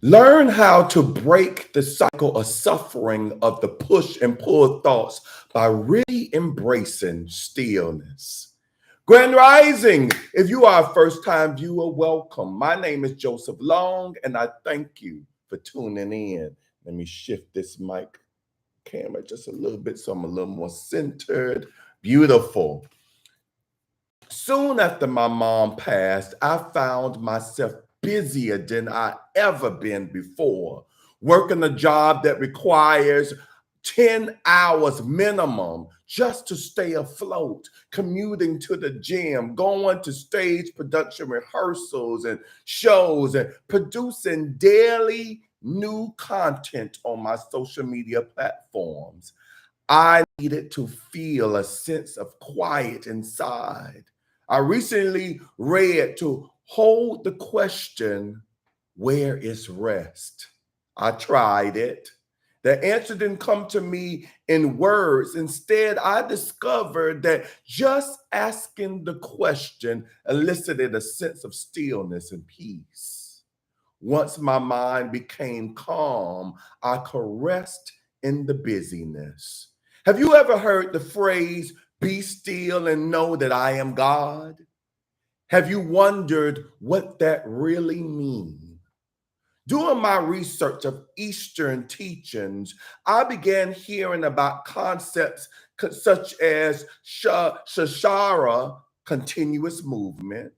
Learn how to break the cycle of suffering of the push and pull thoughts by really embracing stillness. Grand Rising, if you are a first time viewer, welcome. My name is Joseph Long, and I thank you for tuning in. Let me shift this mic camera just a little bit so I'm a little more centered. Beautiful. Soon after my mom passed, I found myself busier than I ever been before, working a job that requires 10 hours minimum just to stay afloat, commuting to the gym, going to stage production rehearsals and shows, and producing daily new content on my social media platforms. I needed to feel a sense of quiet inside. I recently read to hold the question, where is rest? I tried it. The answer didn't come to me in words. Instead, I discovered that just asking the question elicited a sense of stillness and peace. Once my mind became calm, I could rest in the busyness. Have you ever heard the phrase, be still and know that I am God? Have you wondered what that really means? Doing my research of Eastern teachings, I began hearing about concepts such as shashara, continuous movement,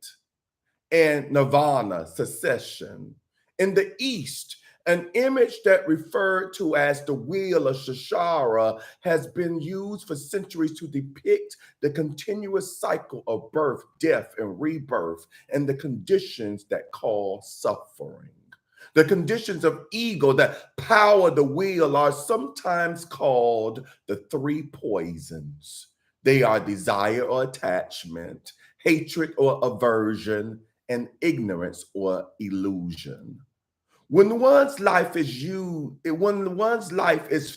and nirvana, cessation. In the East, an image that referred to as the wheel of Shashara has been used for centuries to depict the continuous cycle of birth, death, and rebirth, and the conditions that cause suffering. The conditions of ego that power the wheel are sometimes called the three poisons. They are desire or attachment, hatred or aversion, and ignorance or illusion. When one's life is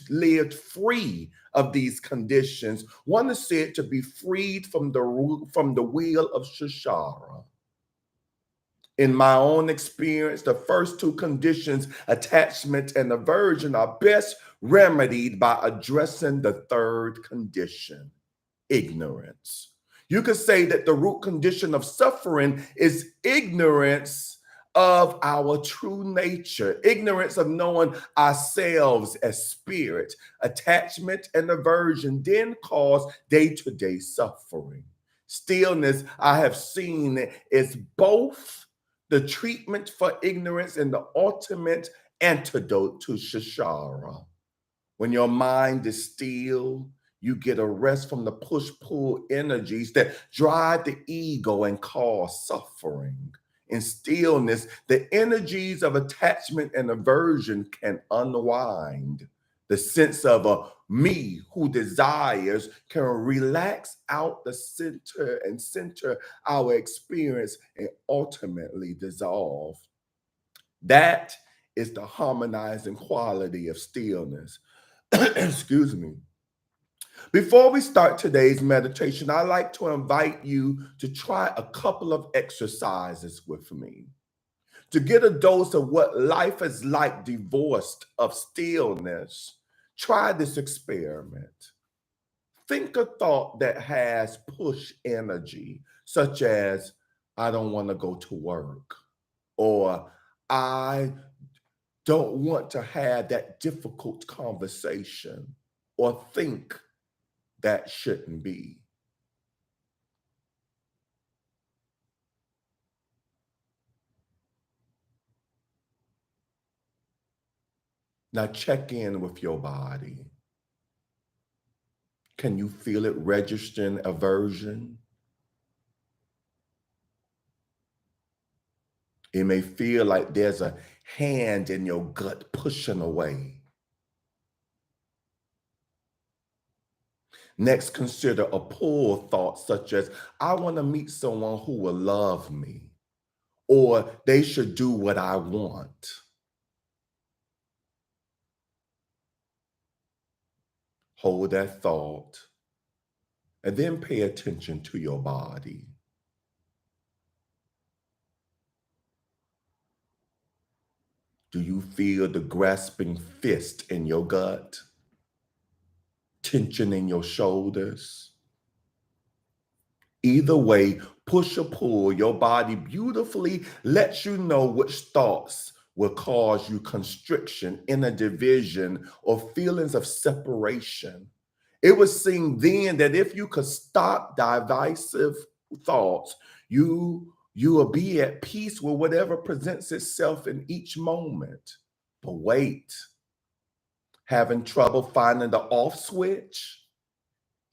lived free of these conditions, one is said to be freed from the wheel of Shashara. In my own experience, the first two conditions, attachment and aversion, are best remedied by addressing the third condition, ignorance. You could say that the root condition of suffering is ignorance of our true nature, ignorance of knowing ourselves as spirit. Attachment and aversion then cause day to day suffering. Stillness, I have seen, is both the treatment for ignorance and the ultimate antidote to Shashara. When your mind is still, you get a rest from the push pull energies that drive the ego and cause suffering. In stillness, the energies of attachment and aversion can unwind. The sense of a me who desires can relax out the center and center our experience and ultimately dissolve. That is the harmonizing quality of stillness. Excuse me. Before we start today's meditation, I'd like to invite you to try a couple of exercises with me to get a dose of what life is like divorced of stillness. Try this experiment. Think a thought that has push energy, such as, I don't want to go to work, or I don't want to have that difficult conversation, or think that shouldn't be. Now check in with your body. Can you feel it registering aversion? It may feel like there's a hand in your gut pushing away. Next, consider a pull thought such as, I want to meet someone who will love me, or they should do what I want. Hold that thought and then pay attention to your body. Do you feel the grasping fist in your gut? Tension in your shoulders? Either way, push or pull, your body beautifully lets you know which thoughts will cause you constriction, inner division, or feelings of separation. It was seen then that if you could stop divisive thoughts, you will be at peace with whatever presents itself in each moment. But wait, having trouble finding the off switch?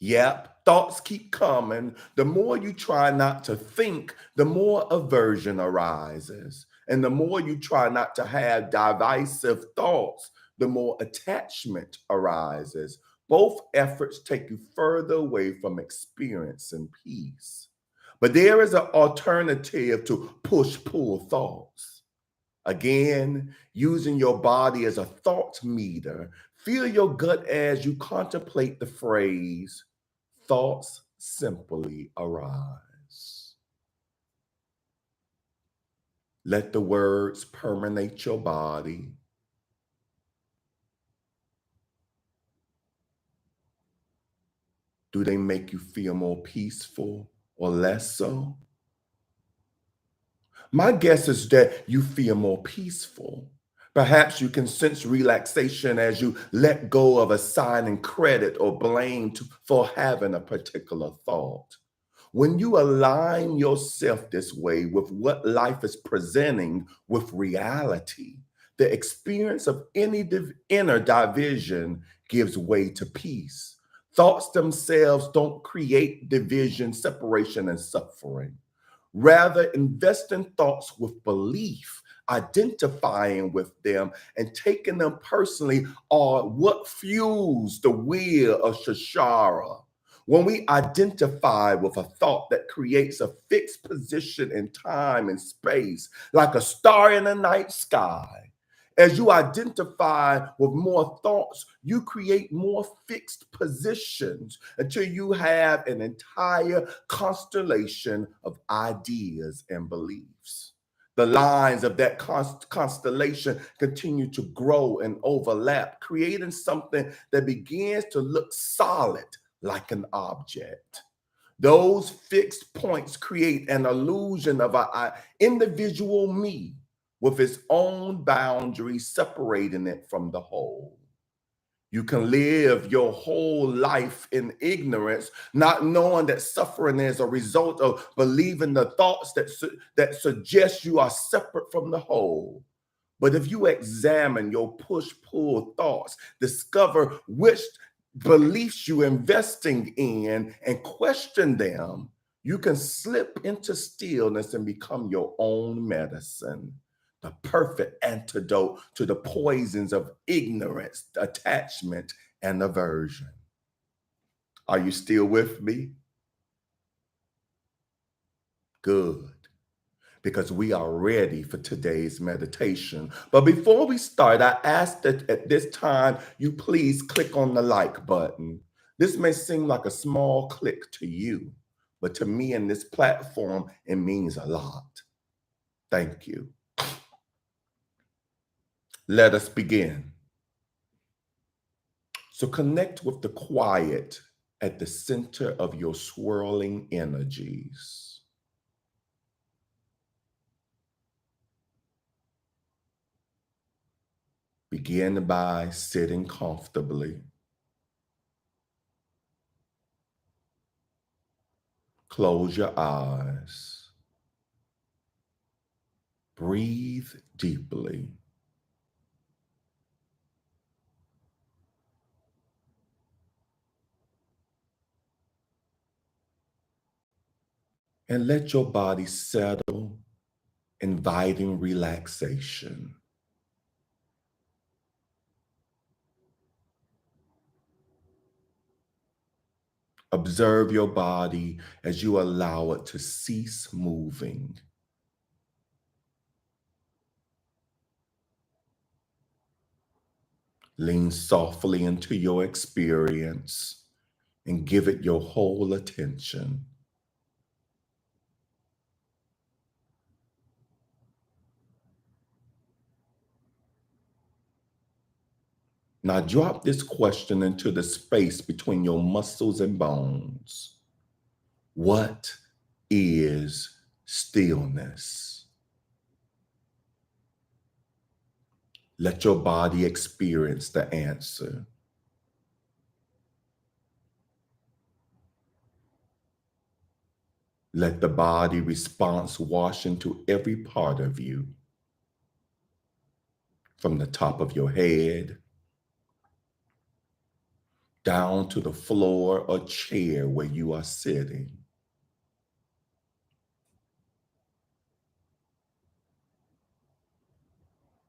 Yep, thoughts keep coming. The more you try not to think, the more aversion arises. And the more you try not to have divisive thoughts, the more attachment arises. Both efforts take you further away from experiencing peace. But there is an alternative to push-pull thoughts. Again, using your body as a thought meter, feel your gut as you contemplate the phrase, thoughts simply arise. Let the words permeate your body. Do they make you feel more peaceful or less so? My guess is that you feel more peaceful. Perhaps you can sense relaxation as you let go of assigning credit or blame for having a particular thought. When you align yourself this way with what life is presenting with reality, the experience of any inner division gives way to peace. Thoughts themselves don't create division, separation, and suffering. Rather, invest in thoughts with belief, identifying with them, and taking them personally are what fuels the wheel of Shashara. When we identify with a thought that creates a fixed position in time and space, like a star in the night sky, as you identify with more thoughts, you create more fixed positions until you have an entire constellation of ideas and beliefs. The lines of that constellation continue to grow and overlap, creating something that begins to look solid like an object. Those fixed points create an illusion of an individual me with its own boundaries separating it from the whole. You can live your whole life in ignorance, not knowing that suffering is a result of believing the thoughts that suggest you are separate from the whole. But if you examine your push-pull thoughts, discover which beliefs you're investing in and question them, you can slip into stillness and become your own medicine, the perfect antidote to the poisons of ignorance, attachment, and aversion. Are you still with me? Good, because we are ready for today's meditation. But before we start, I ask that at this time, you please click on the like button. This may seem like a small click to you, but to me in this platform, it means a lot. Thank you. Let us begin. So connect with the quiet at the center of your swirling energies. Begin by sitting comfortably. Close your eyes. Breathe deeply. And let your body settle, inviting relaxation. Observe your body as you allow it to cease moving. Lean softly into your experience and give it your whole attention. Now drop this question into the space between your muscles and bones. What is stillness? Let your body experience the answer. Let the body response wash into every part of you, from the top of your head down to the floor or chair where you are sitting.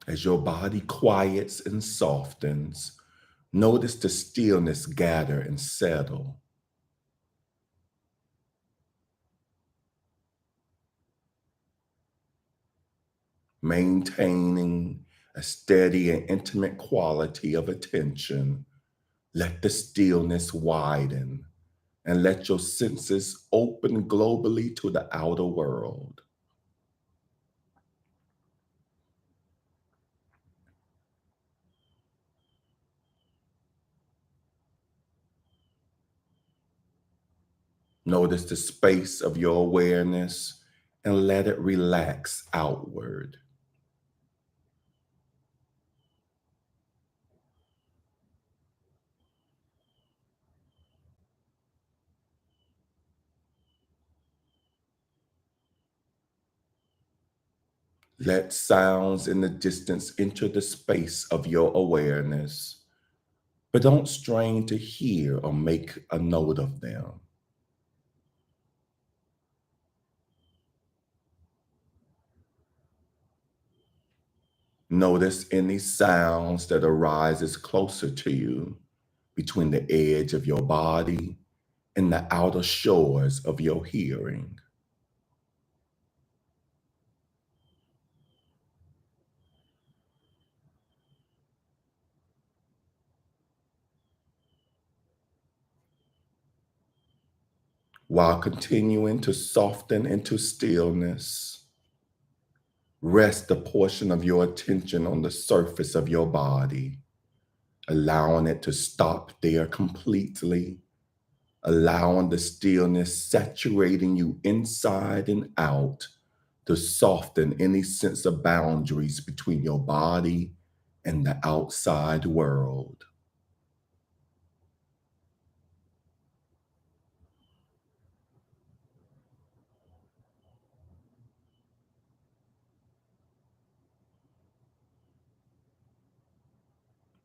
As your body quiets and softens, notice the stillness gather and settle. Maintaining a steady and intimate quality of attention, let the stillness widen and let your senses open globally to the outer world. Notice the space of your awareness and let it relax outward. Let sounds in the distance enter the space of your awareness, but don't strain to hear or make a note of them. Notice any sounds that arises closer to you between the edge of your body and the outer shores of your hearing. While continuing to soften into stillness, rest a portion of your attention on the surface of your body, allowing it to stop there completely, allowing the stillness saturating you inside and out to soften any sense of boundaries between your body and the outside world.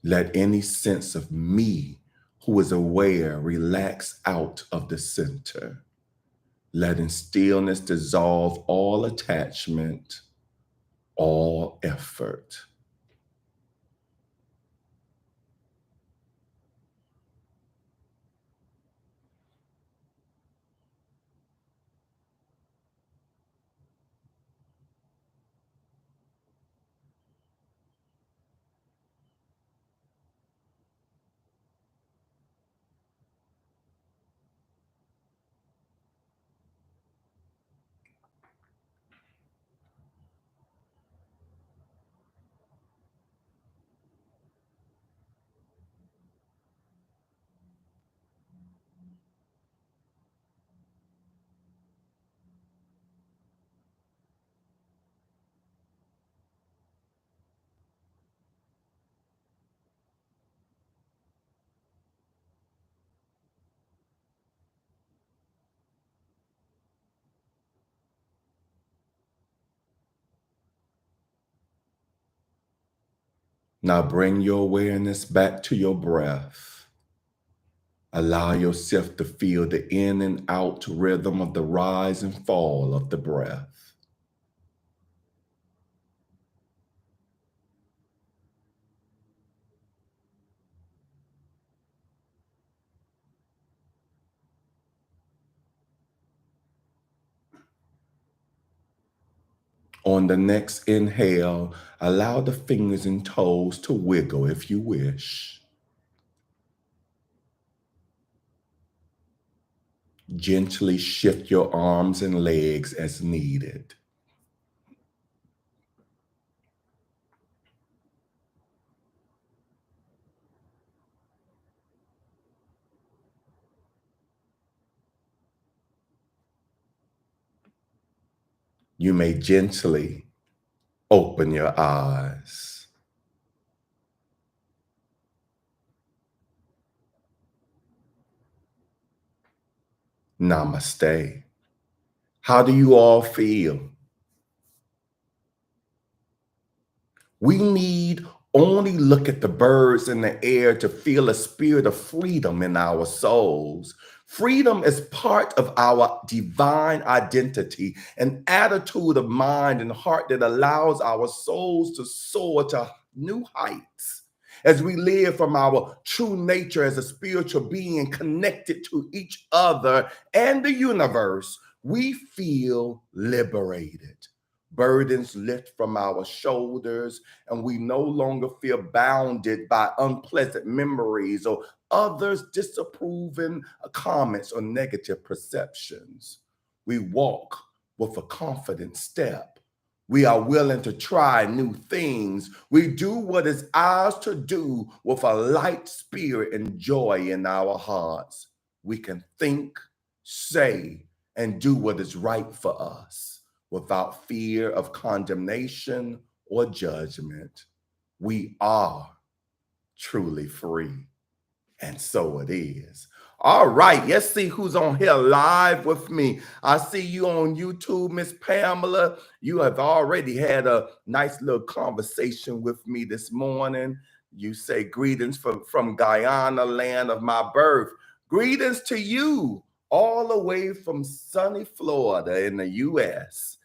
Let any sense of me who is aware relax out of the center, letting stillness dissolve all attachment, all effort. Now bring your awareness back to your breath. Allow yourself to feel the in and out rhythm of the rise and fall of the breath. On the next inhale, allow the fingers and toes to wiggle if you wish. Gently shift your arms and legs as needed. you may gently open your eyes. Namaste. How do you all feel? We need only look at the birds in the air to feel a spirit of freedom in our souls. Freedom is part of our divine identity, an attitude of mind and heart that allows our souls to soar to new heights. As we live from our true nature as a spiritual being connected to each other and the universe, we feel liberated. Burdens lift from our shoulders, and we no longer feel bounded by unpleasant memories or others' disapproving comments or negative perceptions. We walk with a confident step. We are willing to try new things. We do what is ours to do with a light spirit and joy in our hearts. We can think, say, and do what is right for us without fear of condemnation or judgment. We are truly free. And so it is. All right, let's see who's on here live with me. I see you on YouTube, Miss Pamela. You have already had a nice little conversation with me this morning. You say greetings from Guyana, land of my birth. Greetings to you all the way from sunny Florida in the U.S.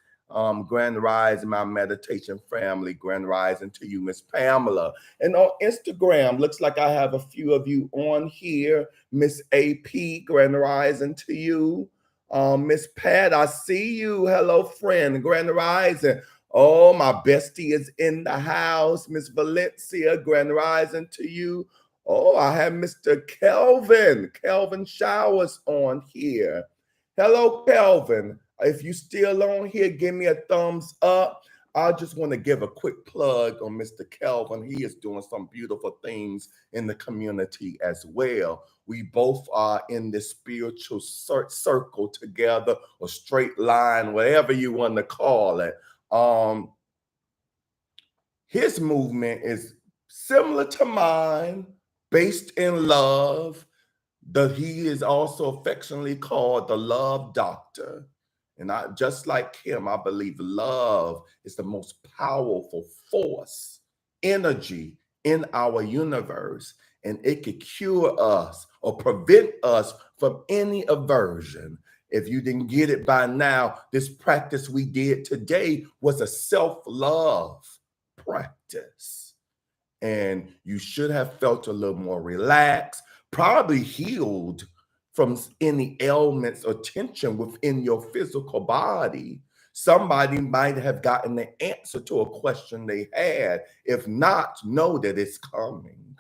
Grand Rising, my meditation family. Grand Rising to you, Miss Pamela. And on Instagram, looks like I have a few of you on here. Miss AP, Grand Rising to you. Miss Pat, I see you. Hello, friend. Grand Rising. Oh, my bestie is in the house. Miss Valencia, Grand Rising to you. Oh, I have Mr. Kelvin Showers on here. Hello, Kelvin. If you still on here, give me a thumbs up. I just want to give a quick plug on Mr. Kelvin. He is doing some beautiful things in the community as well. We both are in this spiritual circle together, or straight line, whatever you want to call it. His movement is similar to mine, based in love. He is also affectionately called the Love Doctor. And I, just like him, I believe love is the most powerful force, energy in our universe, and it could cure us or prevent us from any aversion. If you didn't get it by now, this practice we did today was a self-love practice. And you should have felt a little more relaxed, probably healed from any ailments or tension within your physical body. Somebody might have gotten the answer to a question they had. If not, know that it's coming.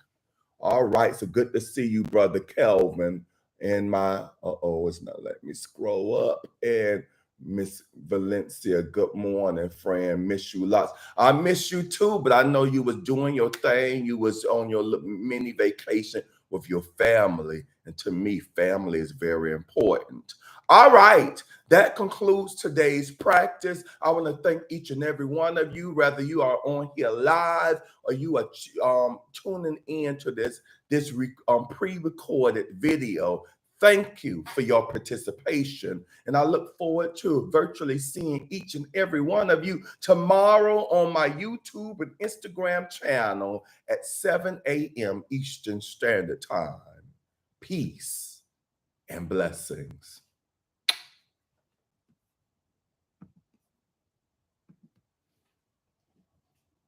All right, so good to see you, Brother Kelvin. And my, it's not letting me scroll up. And Miss Valencia, good morning, friend. Miss you lots. I miss you too, but I know you was doing your thing. You was on your mini vacation with your family. And to me, family is very important. All right, that concludes today's practice. I want to thank each and every one of you, whether you are on here live or you are tuning in to this pre-recorded video. Thank you for your participation. And I look forward to virtually seeing each and every one of you tomorrow on my YouTube and Instagram channel at 7 a.m. Eastern Standard Time. Peace and blessings.